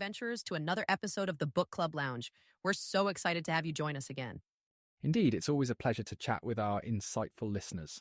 adventurers, to another episode of the Book Club Lounge. We're so excited to have you join us again. Indeed, it's always a pleasure to chat with our insightful listeners.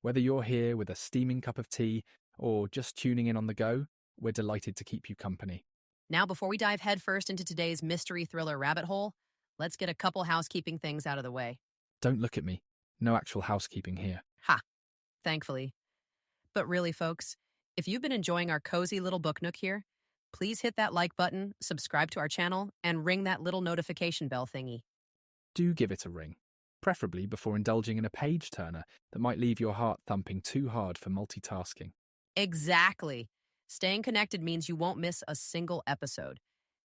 Whether you're here with a steaming cup of tea or just tuning in on the go, we're delighted to keep you company. Now, before we dive headfirst into today's mystery thriller rabbit hole, let's get a couple housekeeping things out of the way. Don't look at me. No actual housekeeping here. Ha! Thankfully. But really, folks, if you've been enjoying our cozy little book nook here, please hit that like button, subscribe to our channel, and ring that little notification bell thingy. Do give it a ring, preferably before indulging in a page-turner that might leave your heart thumping too hard for multitasking. Exactly. Staying connected means you won't miss a single episode.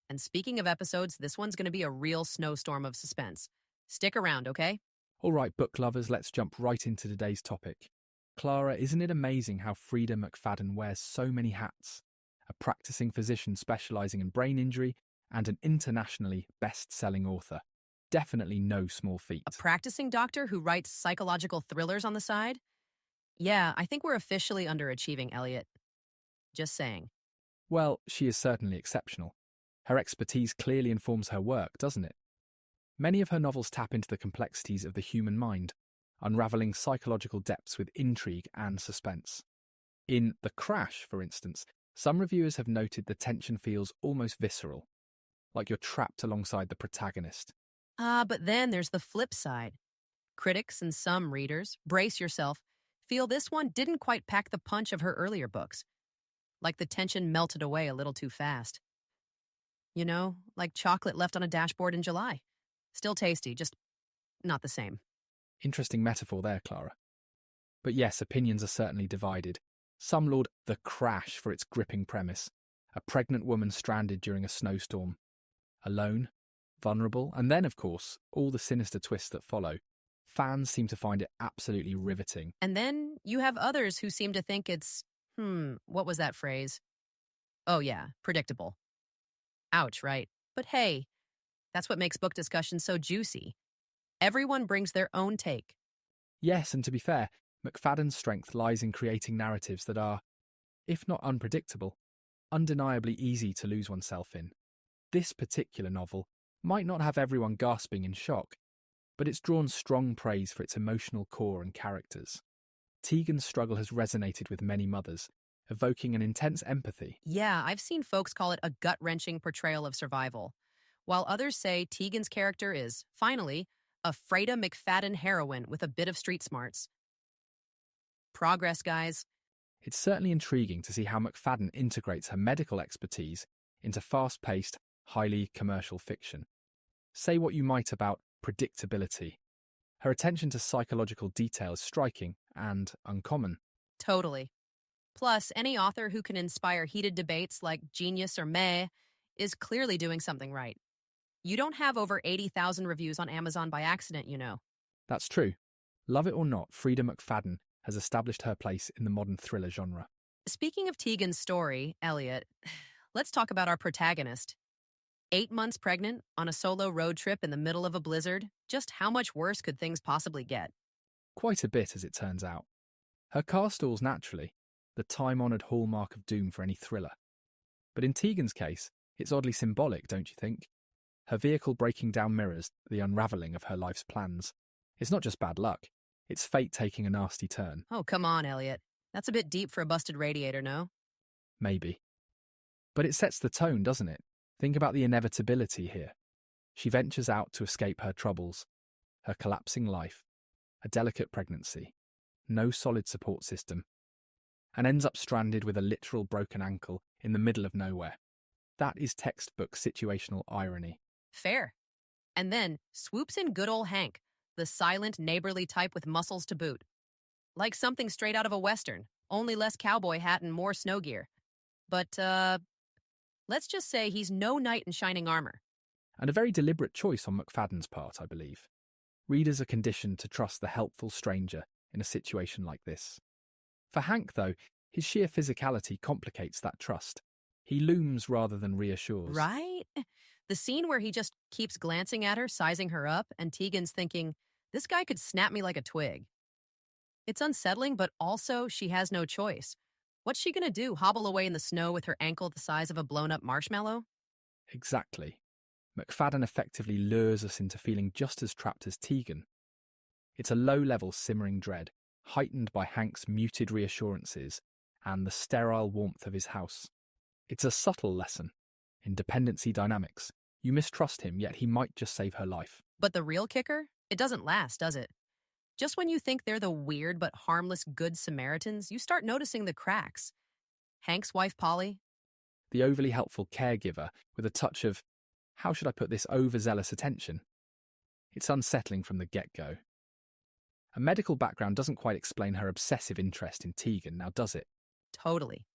And speaking of episodes, this one's going to be a real snowstorm of suspense. Stick around, okay? All right, book lovers, let's jump right into today's topic. Clara, isn't it amazing how Freida McFadden wears so many hats? A practicing physician specialising in brain injury and an internationally best-selling author. Definitely no small feat. A practicing doctor who writes psychological thrillers on the side? Yeah, I think we're officially underachieving, Eliott. Just saying. Well, she is certainly exceptional. Her expertise clearly informs her work, doesn't it? Many of her novels tap into the complexities of the human mind, unravelling psychological depths with intrigue and suspense. In The Crash, for instance, some reviewers have noted the tension feels almost visceral, like you're trapped alongside the protagonist. But then there's the flip side. Critics and some readers, brace yourself, feel this one didn't quite pack the punch of her earlier books. Like the tension melted away a little too fast. You know, like chocolate left on a dashboard in July. Still tasty, just not the same. Interesting metaphor there, Clara. But yes, opinions are certainly divided. Some laud The Crash for its gripping premise. A pregnant woman stranded during a snowstorm. Alone, vulnerable, and then, of course, all the sinister twists that follow. Fans seem to find it absolutely riveting. And then you have others who seem to think it's, what was that phrase? Oh yeah, predictable. Ouch, right? But hey, that's what makes book discussion so juicy. Everyone brings their own take. Yes, and to be fair, McFadden's strength lies in creating narratives that are, if not unpredictable, undeniably easy to lose oneself in. This particular novel might not have everyone gasping in shock, but it's drawn strong praise for its emotional core and characters. Tegans' struggle has resonated with many mothers, evoking an intense empathy. Yeah, I've seen folks call it a gut-wrenching portrayal of survival, while others say Tegans' character is, finally, a Freida McFadden heroine with a bit of street smarts. Progress, guys. It's certainly intriguing to see how McFadden integrates her medical expertise into fast-paced, highly commercial fiction. Say what you might about predictability. Her attention to psychological detail is striking and uncommon. Totally. Plus, any author who can inspire heated debates like genius or meh is clearly doing something right. You don't have over 80,000 reviews on Amazon by accident, you know. That's true. Love it or not, Freida McFadden has established her place in the modern thriller genre. Speaking of Tegan's story, Eliott, let's talk about our protagonist. 8 months pregnant, on a solo road trip in the middle of a blizzard, just how much worse could things possibly get? Quite a bit, as it turns out. Her car stalls naturally, the time-honoured hallmark of doom for any thriller. But in Tegan's case, it's oddly symbolic, don't you think? Her vehicle breaking down mirrors the unravelling of her life's plans. It's not just bad luck, it's fate taking a nasty turn. Oh, come on, Eliott. That's a bit deep for a busted radiator, no? Maybe. But it sets the tone, doesn't it? Think about the inevitability here. She ventures out to escape her troubles, her collapsing life, a delicate pregnancy, no solid support system, and ends up stranded with a literal broken ankle in the middle of nowhere. That is textbook situational irony. Fair. And then swoops in good old Hank, the silent, neighborly type with muscles to boot. Like something straight out of a Western, only less cowboy hat and more snow gear. But, let's just say he's no knight in shining armor. And a very deliberate choice on McFadden's part, I believe. Readers are conditioned to trust the helpful stranger in a situation like this. For Hank, though, his sheer physicality complicates that trust. He looms rather than reassures. Right? The scene where he just keeps glancing at her, sizing her up, and Tegan's thinking, this guy could snap me like a twig. It's unsettling, but also she has no choice. What's she gonna do, hobble away in the snow with her ankle the size of a blown-up marshmallow? Exactly. McFadden effectively lures us into feeling just as trapped as Tegan. It's a low-level simmering dread, heightened by Hank's muted reassurances and the sterile warmth of his house. It's a subtle lesson in dependency dynamics. You mistrust him, yet he might just save her life. But the real kicker? It doesn't last, does it? Just when you think they're the weird but harmless good Samaritans, you start noticing the cracks. Hank's wife, Polly. The overly helpful caregiver with a touch of, how should I put this, overzealous attention. It's unsettling from the get-go. A medical background doesn't quite explain her obsessive interest in Tegan, now does it? Totally.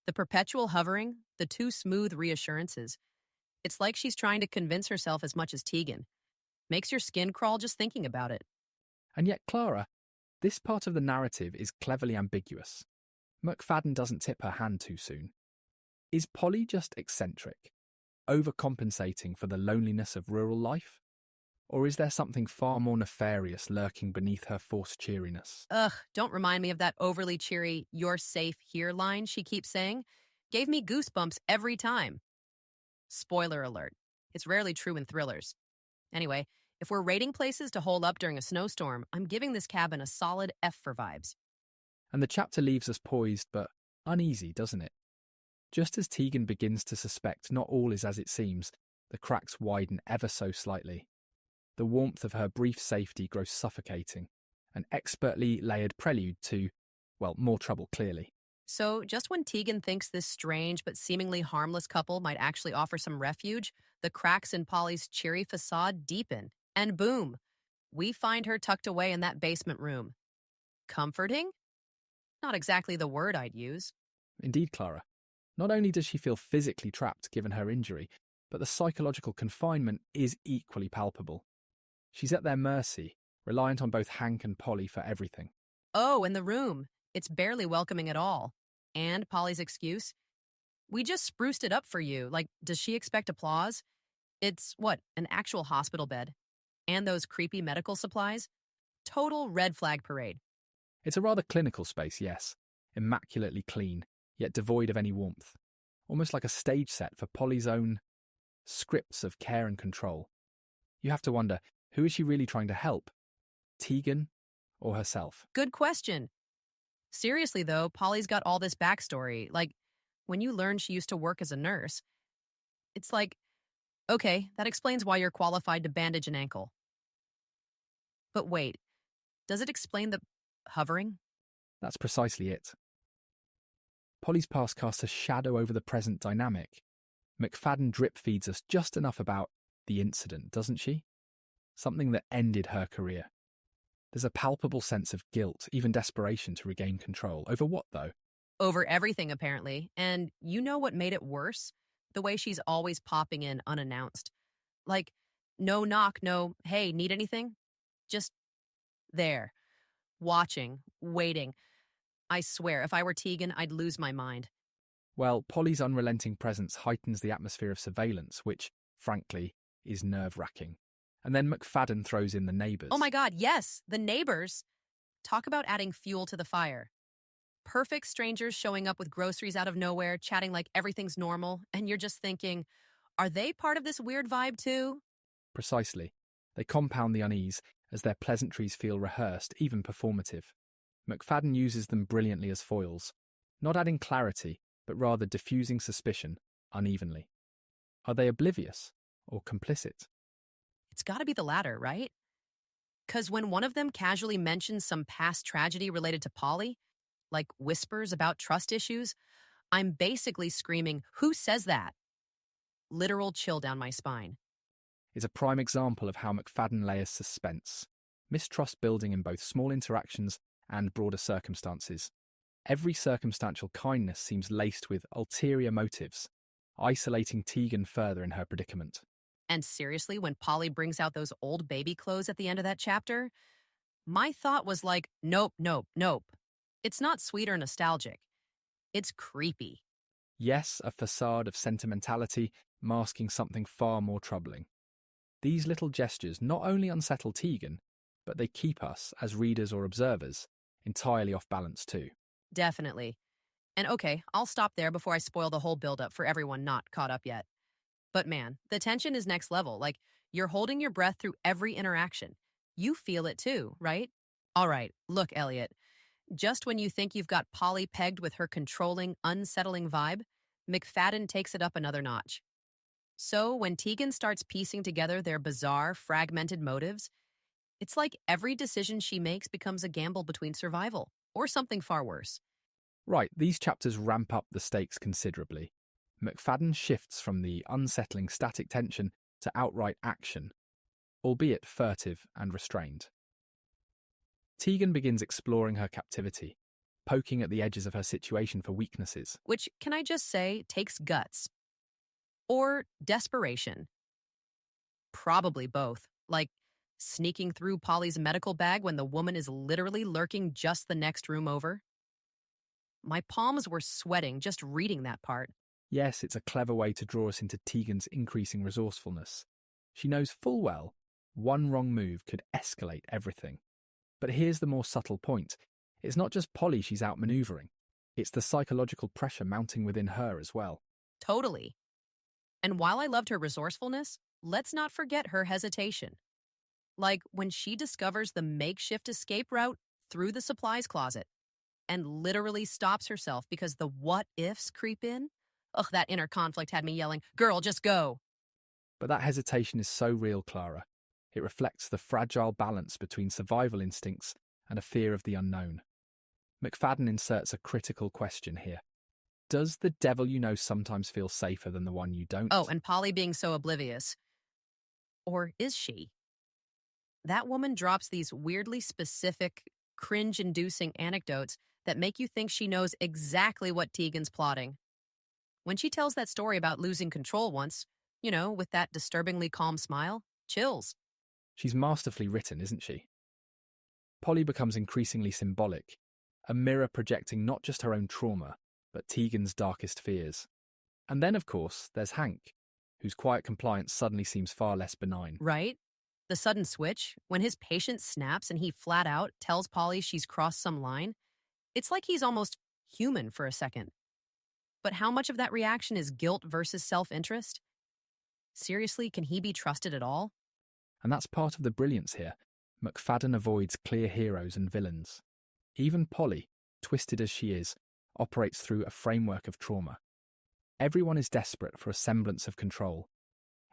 The perpetual hovering, the too smooth reassurances. It's like she's trying to convince herself as much as Tegan. Makes your skin crawl just thinking about it. And yet, Clara, this part of the narrative is cleverly ambiguous. McFadden doesn't tip her hand too soon. Is Polly just eccentric, overcompensating for the loneliness of rural life? Or is there something far more nefarious lurking beneath her forced cheeriness? Ugh, don't remind me of that overly cheery, "you're safe here" line she keeps saying. Gave me goosebumps every time. Spoiler alert. It's rarely true in thrillers. Anyway, if we're rating places to hold up during a snowstorm, I'm giving this cabin a solid F for vibes. And the chapter leaves us poised but uneasy, doesn't it? Just as Tegan begins to suspect not all is as it seems, the cracks widen ever so slightly. The warmth of her brief safety grows suffocating, an expertly layered prelude to, well, more trouble, clearly. So, just when Tegan thinks this strange but seemingly harmless couple might actually offer some refuge, the cracks in Polly's cheery facade deepen, and boom, we find her tucked away in that basement room. Comforting? Not exactly the word I'd use. Indeed, Clara. Not only does she feel physically trapped given her injury, but the psychological confinement is equally palpable. She's at their mercy, reliant on both Hank and Polly for everything. Oh, and the room. It's barely welcoming at all. And Polly's excuse? We just spruced it up for you. Like, does she expect applause? It's, what, an actual hospital bed? And those creepy medical supplies? Total red flag parade. It's a rather clinical space, yes. Immaculately clean, yet devoid of any warmth. Almost like a stage set for Polly's own scripts of care and control. You have to wonder, who is she really trying to help? Tegan or herself? Good question. Seriously, though, Polly's got all this backstory. Like, when you learn she used to work as a nurse, it's like, okay, that explains why you're qualified to bandage an ankle. But wait, does it explain the hovering? That's precisely it. Polly's past casts a shadow over the present dynamic. McFadden drip feeds us just enough about the incident, doesn't she? Something that ended her career. There's a palpable sense of guilt, even desperation to regain control. Over what, though? Over everything, apparently. And you know what made it worse? The way she's always popping in unannounced. Like, no knock, no, hey, need anything? Just there. Watching, waiting. I swear, if I were Tegan, I'd lose my mind. Well, Polly's unrelenting presence heightens the atmosphere of surveillance, which, frankly, is nerve-wracking. And then McFadden throws in the neighbours. Oh my God, yes, the neighbors. Talk about adding fuel to the fire. Perfect strangers showing up with groceries out of nowhere, chatting like everything's normal, and you're just thinking, are they part of this weird vibe too? Precisely. They compound the unease as their pleasantries feel rehearsed, even performative. McFadden uses them brilliantly as foils, not adding clarity, but rather diffusing suspicion unevenly. Are they oblivious or complicit? It's got to be the latter, right? Because when one of them casually mentions some past tragedy related to Polly, like whispers about trust issues, I'm basically screaming, who says that? Literal chill down my spine. Is a prime example of how McFadden layers suspense, mistrust building in both small interactions and broader circumstances. Every circumstantial kindness seems laced with ulterior motives, isolating Tegan further in her predicament. And seriously, when Polly brings out those old baby clothes at the end of that chapter, my thought was like, nope, nope, nope. It's not sweet or nostalgic. It's creepy. Yes, a facade of sentimentality masking something far more troubling. These little gestures not only unsettle Tegan, but they keep us, as readers or observers, entirely off balance too. Definitely. And okay, I'll stop there before I spoil the whole build-up for everyone not caught up yet. But man, the tension is next level. Like, you're holding your breath through every interaction. You feel it too, right? All right, look, Elliot. Just when you think you've got Polly pegged with her controlling, unsettling vibe, McFadden takes it up another notch. So when Tegan starts piecing together their bizarre, fragmented motives, it's like every decision she makes becomes a gamble between survival or something far worse. Right, these chapters ramp up the stakes considerably. McFadden shifts from the unsettling static tension to outright action, albeit furtive and restrained. Tegan begins exploring her captivity, poking at the edges of her situation for weaknesses. Which, can I just say, takes guts. Or desperation. Probably both. Like sneaking through Polly's medical bag when the woman is literally lurking just the next room over. My palms were sweating just reading that part. Yes, it's a clever way to draw us into Tegan's increasing resourcefulness. She knows full well one wrong move could escalate everything. But here's the more subtle point. It's not just Polly she's outmaneuvering. It's the psychological pressure mounting within her as well. Totally. And while I loved her resourcefulness, let's not forget her hesitation. Like when she discovers the makeshift escape route through the supplies closet and literally stops herself because the what-ifs creep in. Ugh, that inner conflict had me yelling, "Girl, just go." But that hesitation is so real, Clara. It reflects the fragile balance between survival instincts and a fear of the unknown. McFadden inserts a critical question here. Does the devil you know sometimes feel safer than the one you don't? Oh, and Polly being so oblivious. Or is she? That woman drops these weirdly specific, cringe-inducing anecdotes that make you think she knows exactly what Tegan's plotting. When she tells that story about losing control once, with that disturbingly calm smile, chills. She's masterfully written, isn't she? Polly becomes increasingly symbolic, a mirror projecting not just her own trauma, but Tegan's darkest fears. And then, of course, there's Hank, whose quiet compliance suddenly seems far less benign. Right? The sudden switch, when his patience snaps and he flat out tells Polly she's crossed some line, it's like he's almost human for a second. But how much of that reaction is guilt versus self-interest? Seriously, can he be trusted at all? And that's part of the brilliance here. McFadden avoids clear heroes and villains. Even Polly, twisted as she is, operates through a framework of trauma. Everyone is desperate for a semblance of control.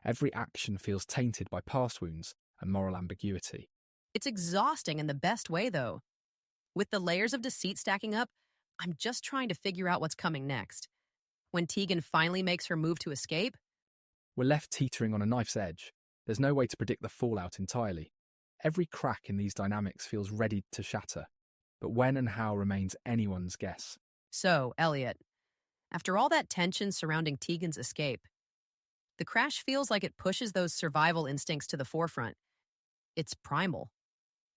Every action feels tainted by past wounds and moral ambiguity. It's exhausting in the best way, though. With the layers of deceit stacking up, I'm just trying to figure out what's coming next. When Tegan finally makes her move to escape, we're left teetering on a knife's edge. There's no way to predict the fallout entirely. Every crack in these dynamics feels ready to shatter, but when and how remains anyone's guess. So, Elliot, after all that tension surrounding Tegan's escape, the crash feels like it pushes those survival instincts to the forefront. It's primal,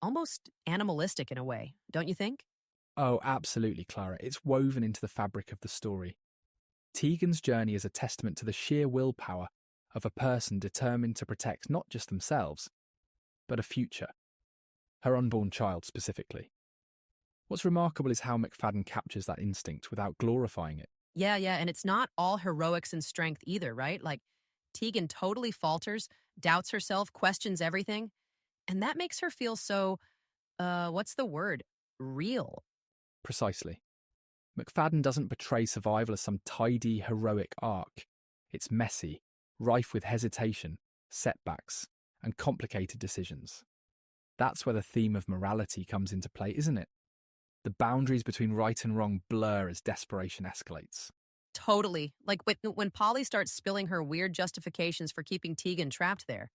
almost animalistic in a way, don't you think? Oh, absolutely, Clara. It's woven into the fabric of the story. Tegan's journey is a testament to the sheer willpower of a person determined to protect not just themselves, but a future. Her unborn child, specifically. What's remarkable is how McFadden captures that instinct without glorifying it. Yeah, and it's not all heroics and strength either, right? Like, Tegan totally falters, doubts herself, questions everything, and that makes her feel so, what's the word? Real. Precisely. McFadden doesn't portray survival as some tidy, heroic arc. It's messy, rife with hesitation, setbacks, and complicated decisions. That's where the theme of morality comes into play, isn't it? The boundaries between right and wrong blur as desperation escalates. Totally. Like when Polly starts spilling her weird justifications for keeping Tegan trapped there.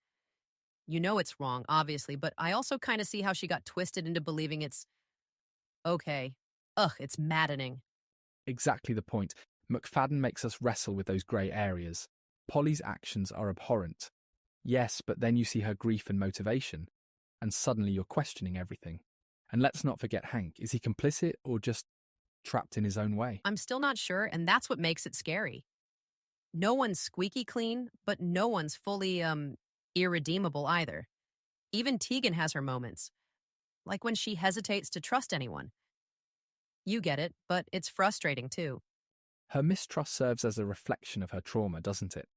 You know it's wrong, obviously, but I also kind of see how she got twisted into believing it's okay. Ugh, it's maddening. Exactly the point. McFadden makes us wrestle with those grey areas. Polly's actions are abhorrent. Yes, but then you see her grief and motivation, and suddenly you're questioning everything. And let's not forget Hank. Is he complicit or just trapped in his own way? I'm still not sure, and that's what makes it scary. No one's squeaky clean, but no one's fully, irredeemable either. Even Tegan has her moments, like when she hesitates to trust anyone. You get it, but it's frustrating too. Her mistrust serves as a reflection of her trauma, doesn't it?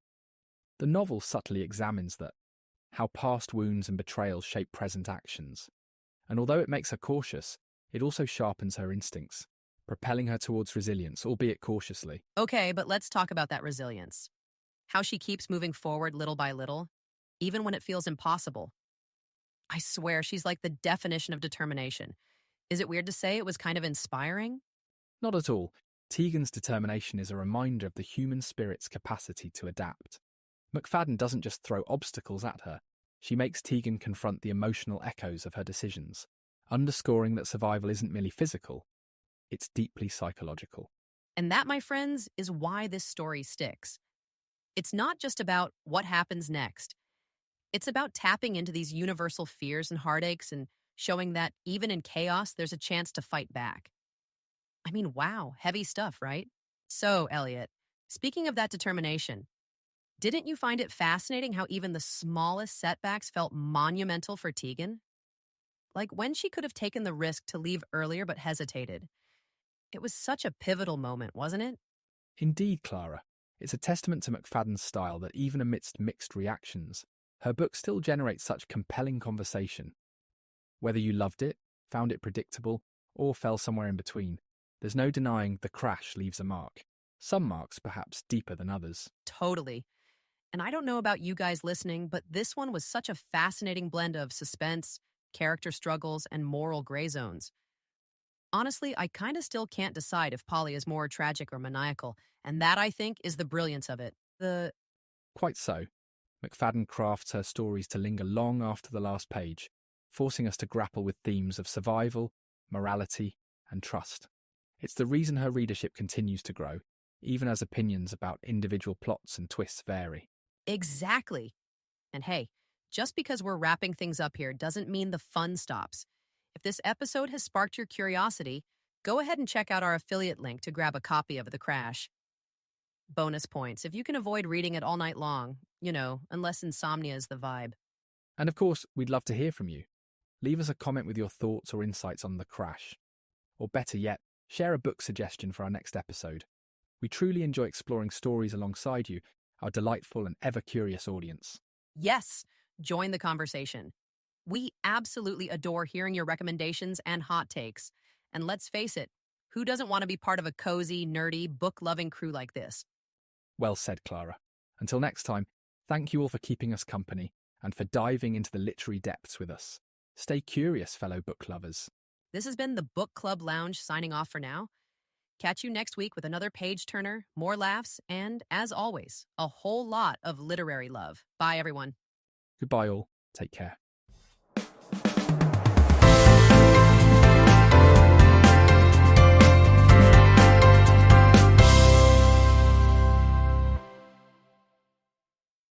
The novel subtly examines that, how past wounds and betrayals shape present actions. And although it makes her cautious, it also sharpens her instincts, propelling her towards resilience, albeit cautiously. Okay, but let's talk about that resilience. How she keeps moving forward little by little, even when it feels impossible. I swear, she's like the definition of determination. Is it weird to say it was kind of inspiring? Not at all. Tegan's determination is a reminder of the human spirit's capacity to adapt. McFadden doesn't just throw obstacles at her, she makes Tegan confront the emotional echoes of her decisions, underscoring that survival isn't merely physical, it's deeply psychological. And that, my friends, is why this story sticks. It's not just about what happens next. It's about tapping into these universal fears and heartaches and showing that even in chaos, there's a chance to fight back. I mean, wow, heavy stuff, right? So, Eliott, speaking of that determination, didn't you find it fascinating how even the smallest setbacks felt monumental for Tegan? Like when she could have taken the risk to leave earlier but hesitated. It was such a pivotal moment, wasn't it? Indeed, Clara. It's a testament to McFadden's style that even amidst mixed reactions, her book still generates such compelling conversation. Whether you loved it, found it predictable, or fell somewhere in between, there's no denying the crash leaves a mark. Some marks perhaps deeper than others. Totally. And I don't know about you guys listening, but this one was such a fascinating blend of suspense, character struggles, and moral gray zones. Honestly, I kind of still can't decide if Polly is more tragic or maniacal, and that, I think, is the brilliance of it. Quite so. McFadden crafts her stories to linger long after the last page, forcing us to grapple with themes of survival, morality, and trust. It's the reason her readership continues to grow, even as opinions about individual plots and twists vary. Exactly. And hey, just because we're wrapping things up here doesn't mean the fun stops. If this episode has sparked your curiosity, go ahead and check out our affiliate link to grab a copy of The Crash. Bonus points if you can avoid reading it all night long, unless insomnia is the vibe. And of course, we'd love to hear from you. Leave us a comment with your thoughts or insights on The Crash. Or better yet, share a book suggestion for our next episode. We truly enjoy exploring stories alongside you, our delightful and ever-curious audience. Yes, join the conversation. We absolutely adore hearing your recommendations and hot takes. And let's face it, who doesn't want to be part of a cozy, nerdy, book-loving crew like this? Well said, Clara. Until next time, thank you all for keeping us company and for diving into the literary depths with us. Stay curious, fellow book lovers. This has been the Book Club Lounge signing off for now. Catch you next week with another page-turner, more laughs, and, as always, a whole lot of literary love. Bye, everyone. Goodbye all. Take care.